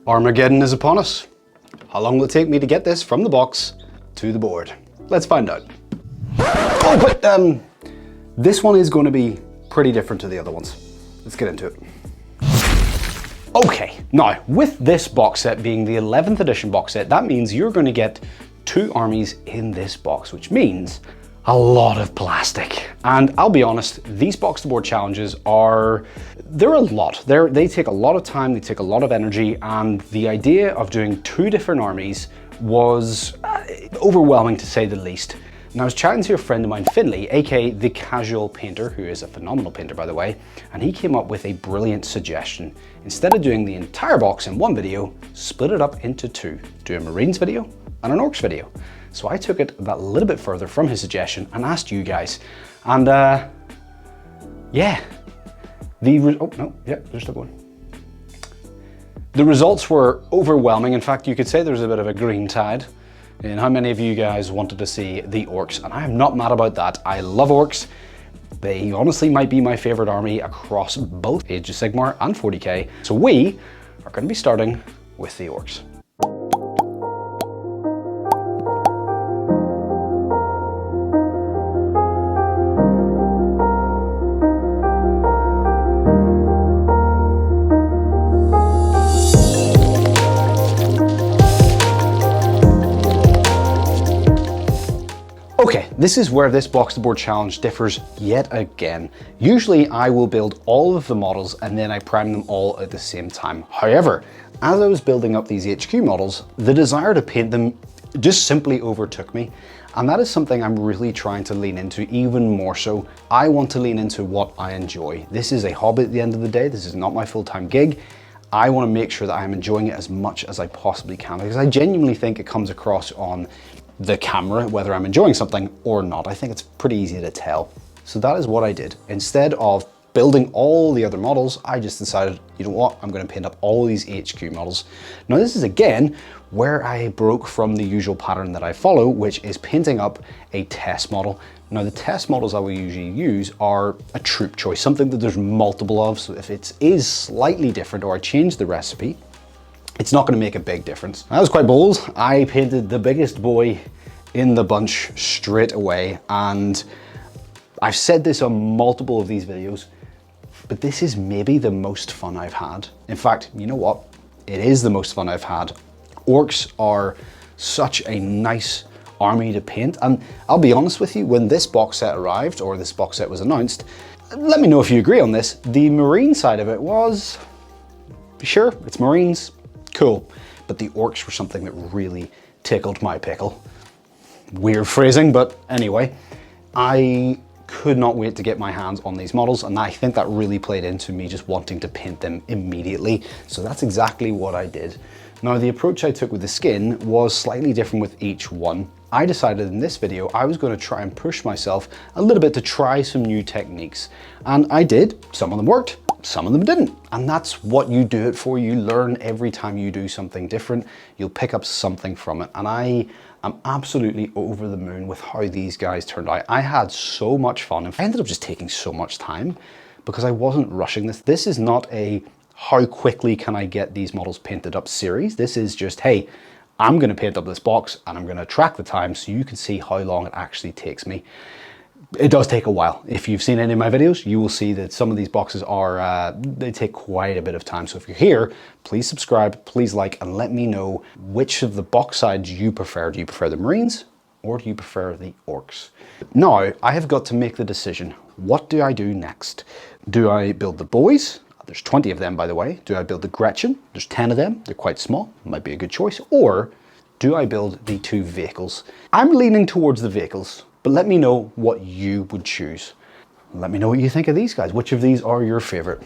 Armageddon is upon us. How long will it take me to get this from the box to the board? Let's find out. Oh, but this one is going to be pretty different to the other ones. Let's get into it. Okay, now with this box set being the 11th edition box set, that means you're going to get 2 armies in this box, which means a lot of plastic. And I'll be honest, these box to board challenges they're a lot. They take a lot of time, they take a lot of energy, and the idea of doing 2 different armies was overwhelming to say the least. And I was chatting to a friend of mine, Finley, aka the Casual Painter, who is a phenomenal painter by the way, and he came up with a brilliant suggestion. Instead of doing the entire box in one video, split it up into 2. Do a Marines video and an Orks video. So I took it that little bit further from his suggestion and asked you guys. And yeah, they're still going. The results were overwhelming. In fact, you could say there's a bit of a green tide in how many of you guys wanted to see the Orks, and I am not mad about that. I love Orks. They honestly might be my favorite army across both Age of Sigmar and 40k. So we are going to be starting with the Orks. Okay, this is where this box to board challenge differs yet again. Usually I will build all of the models and then I prime them all at the same time. However, as I was building up these HQ models, the desire to paint them just simply overtook me. And that is something I'm really trying to lean into even more so. I want to lean into what I enjoy. This is a hobby at the end of the day. This is not my full-time gig. I want to make sure that I'm enjoying it as much as I possibly can, because I genuinely think it comes across on the camera whether I'm enjoying something or not. I think it's pretty easy to tell. So that is what I did. Instead of building all the other models, I just decided, you know what, I'm going to paint up all these HQ models. Now this is again where I broke from the usual pattern that I follow, which is painting up a test model. Now the test models I will usually use are a troop choice, something that there's multiple of, so if it is slightly different or I change the recipe, it's not going to make a big difference. I was quite bold. I painted the biggest boy in the bunch straight away, and I've said this on multiple of these videos, but this is maybe the most fun I've had. In fact, you know what? It is the most fun I've had. Orks are such a nice army to paint, and I'll be honest with you, when this box set arrived, or this box set was announced, let me know if you agree on this, the Marine side of it was, sure, it's Marines, cool, but the Orks were something that really tickled my pickle. Weird phrasing, but anyway, I could not wait to get my hands on these models, and I think that really played into me just wanting to paint them immediately. So that's exactly what I did. Now the approach I took with the skin was slightly different with each one. I decided in this video I was going to try and push myself a little bit to try some new techniques, and I did. Some of them worked, some of them didn't, and that's what you do it for. You learn every time you do something different. You'll pick up something from it, and I am absolutely over the moon with how these guys turned out. I had so much fun, and I ended up just taking so much time because I wasn't rushing this. This is not a how quickly can I get these models painted up series. This is just, hey, I'm going to paint up this box and I'm going to track the time so you can see how long it actually takes me. It does take a while. If you've seen any of my videos, you will see that some of these boxes are, they take quite a bit of time. So if you're here, please subscribe, please like, and let me know which of the box sides you prefer. Do you prefer the Marines or do you prefer the Orks? Now, I have got to make the decision. What do I do next? Do I build the boys? There's 20 of them, by the way. Do I build the Gretchen? There's 10 of them. They're quite small. Might be a good choice. Or do I build the 2 vehicles? I'm leaning towards the vehicles, but let me know what you would choose. Let me know what you think of these guys. Which of these are your favorite?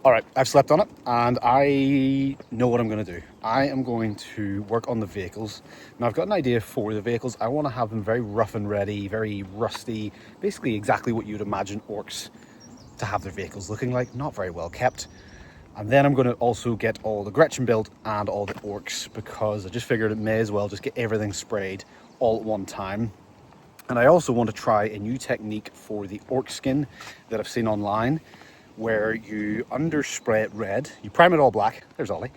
All right, I've slept on it and I know what I'm going to do. I am going to work on the vehicles. Now I've got an idea for the vehicles. I want to have them very rough and ready, very rusty, basically exactly what you'd imagine orcs to have their vehicles looking like, not very well kept. And then I'm going to also get all the Gretchen built and all the orcs, because I just figured it may as well just get everything sprayed all at one time. And I also want to try a new technique for the orc skin that I've seen online, where you underspray it red, you prime it all black, there's Ollie.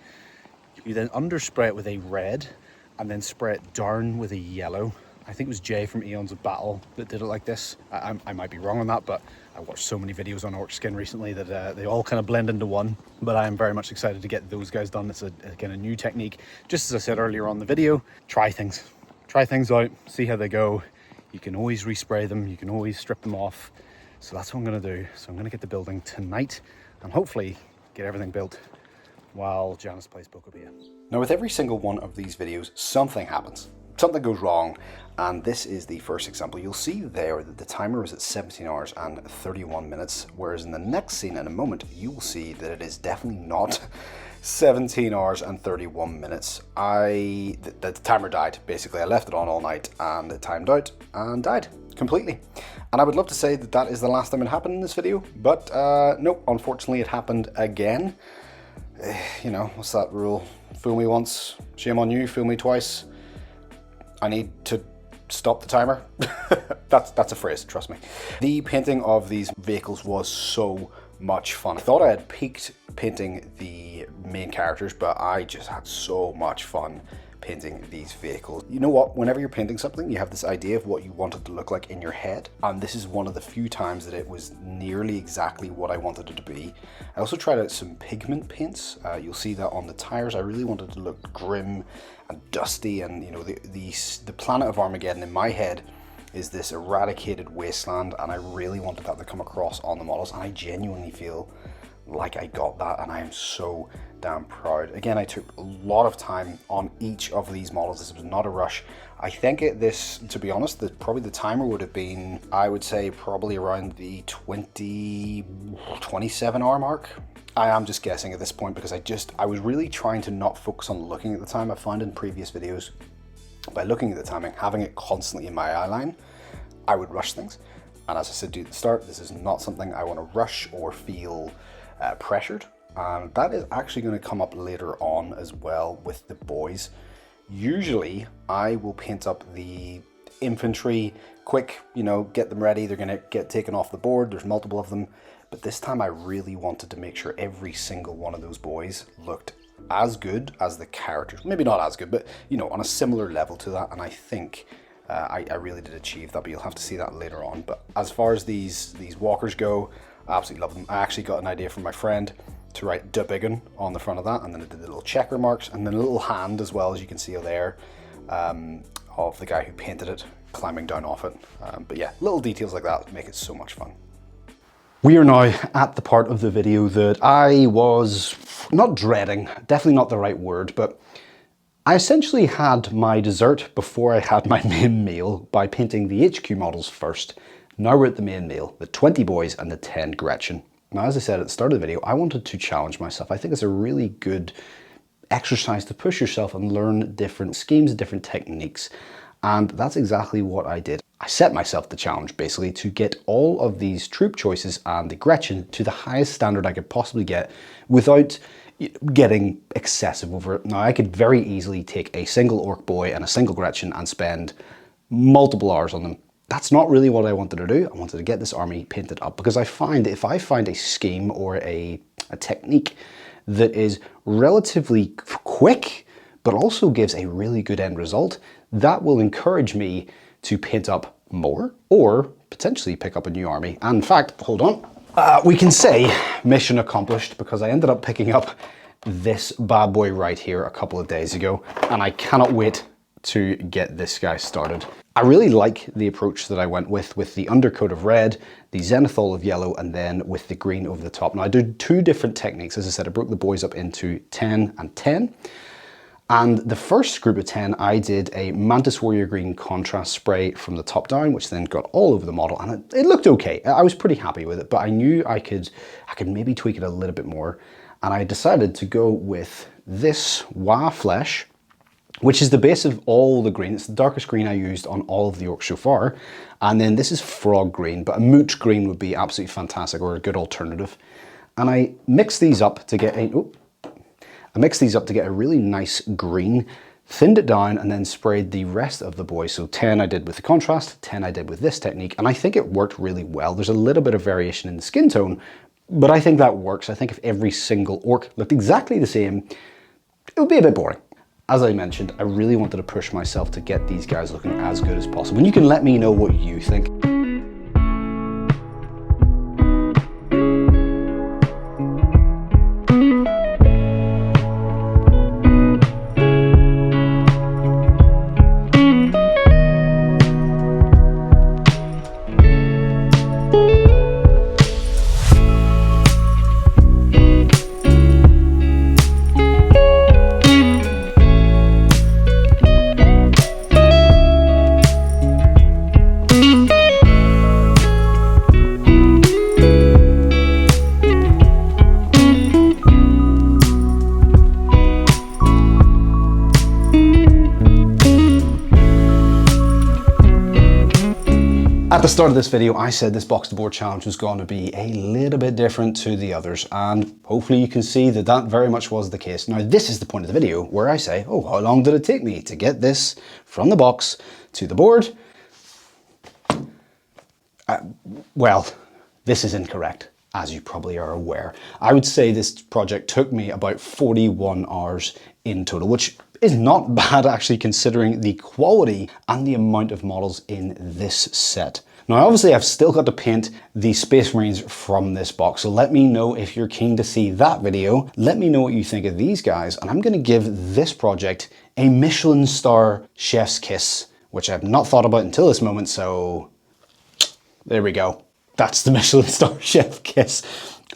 You then underspray it with a red and then spray it down with a yellow. I think it was Jay from Eons of Battle that did it like this. I might be wrong on that, but I watched so many videos on orc skin recently that they all kind of blend into one. But I am very much excited to get those guys done. It's again a new technique. Just as I said earlier on the video, try things out, see how they go. You can always respray them, you can always strip them off. So that's what I'm going to do. So I'm going to get the building tonight and hopefully get everything built while Janice plays Pokebia. Now with every single one of these videos, something happens. Something goes wrong, and this is the first example. You'll see there that the timer is at 17 hours and 31 minutes, whereas in the next scene in a moment, you will see that it is definitely not 17 hours and 31 minutes. The timer died, basically. I left it on all night and it timed out and died completely. And I would love to say that that is the last time it happened in this video, but nope, unfortunately it happened again. You know, what's that rule? Fool me once, shame on you, fool me twice. I need to stop the timer. That's a phrase, trust me. The painting of these vehicles was so much fun. I thought I had peaked painting the main characters, but I just had so much fun painting these vehicles. You know what, whenever you're painting something, you have this idea of what you want it to look like in your head, and this is one of the few times that it was nearly exactly what I wanted it to be. I also tried out some pigment paints. You'll see that on the tires. I really wanted to look grim and dusty, and you know, the planet of Armageddon in my head is this eradicated wasteland, and I really wanted that to come across on the models, and I genuinely feel like I got that, and I am so damn proud. Again, I took a lot of time on each of these models. This was not a rush. I think to be honest, probably the timer would have been, I would say, probably around the 27 hour mark. I am just guessing at this point because I was really trying to not focus on looking at the time. I found in previous videos, by looking at the timing, having it constantly in my eye line, I would rush things. And as I said at the start, this is not something I want to rush or feel pressured. And that is actually going to come up later on as well with the boys. Usually I will paint up the infantry quick, you know, get them ready. They're going to get taken off the board. There's multiple of them. But this time I really wanted to make sure every single one of those boys looked as good as the characters. Maybe not as good, but you know, on a similar level to that. And I think I really did achieve that, but you'll have to see that later on. But as far as these walkers go, I absolutely love them. I actually got an idea from my friend to write "De Biggin" on the front of that, and then I did the little checker marks and then a little hand as well, as you can see there, of the guy who painted it climbing down off it. But yeah, little details like that make it so much fun. We are now at the part of the video that I was not dreading, definitely not the right word, but I essentially had my dessert before I had my main meal by painting the HQ models first. Now we're at the main meal, the 20 boys and the 10 Gretchen. Now, as I said at the start of the video, I wanted to challenge myself. I think it's a really good exercise to push yourself and learn different schemes, different techniques. And that's exactly what I did. I set myself the challenge basically to get all of these troop choices and the Gretchen to the highest standard I could possibly get without getting excessive over it. Now, I could very easily take a single orc boy and a single Gretchen and spend multiple hours on them. That's not really what I wanted to do. I wanted to get this army painted up because I find if I find a scheme or a technique that is relatively quick, but also gives a really good end result, that will encourage me to paint up more or potentially pick up a new army. And in fact, hold on, we can say mission accomplished because I ended up picking up this bad boy right here a couple of days ago, and I cannot wait to get this guy started. I really like the approach that I went with the undercoat of red, the zenithal of yellow, and then with the green over the top. Now I did two different techniques. As I said, I broke the boys up into 10 and 10. And the first group of 10, I did a Mantis Warrior Green contrast spray from the top down, which then got all over the model, and it looked okay. I was pretty happy with it, but I knew I could maybe tweak it a little bit more. And I decided to go with this Wa Flesh, which is the base of all the green. It's the darkest green I used on all of the Orks so far. And then this is Frog Green, but a Mooch Green would be absolutely fantastic, or a good alternative. And I mixed these up to get a really nice green, thinned it down, and then sprayed the rest of the boys. So 10 I did with the contrast, 10 I did with this technique, and I think it worked really well. There's a little bit of variation in the skin tone, but I think that works. I think if every single orc looked exactly the same, it would be a bit boring. As I mentioned, I really wanted to push myself to get these guys looking as good as possible. And you can let me know what you think. At the start of this video, I said this box to board challenge was going to be a little bit different to the others, and hopefully you can see that that very much was the case. Now, this is the point of the video where I say, oh, how long did it take me to get this from the box to the board? Well, this is incorrect, as you probably are aware. I would say this project took me about 41 hours in total, which is not bad actually, considering the quality and the amount of models in this set. Now, obviously I've still got to paint the Space Marines from this box, so let me know if you're keen to see that video. Let me know what you think of these guys, and I'm going to give this project a Michelin star chef's kiss, which I've not thought about until this moment, so there we go. That's the Michelin star chef kiss.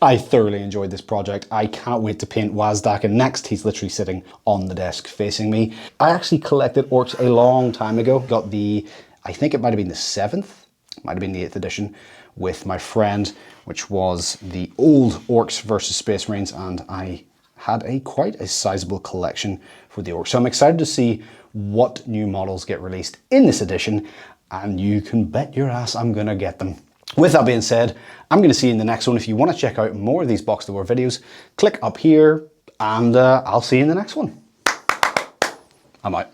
I thoroughly enjoyed this project. I can't wait to paint Wazdak, and next he's literally sitting on the desk facing me. I actually collected Orks a long time ago. Got the, I think it might have been the 7th, might have been the 8th edition with my friend, which was the old Orks versus Space Marines, and I had quite a sizable collection for the Orks. So I'm excited to see what new models get released in this edition, and you can bet your ass I'm gonna get them. With that being said, I'm going to see you in the next one. If you want to check out more of these box to board videos, click up here, and I'll see you in the next one. I'm out.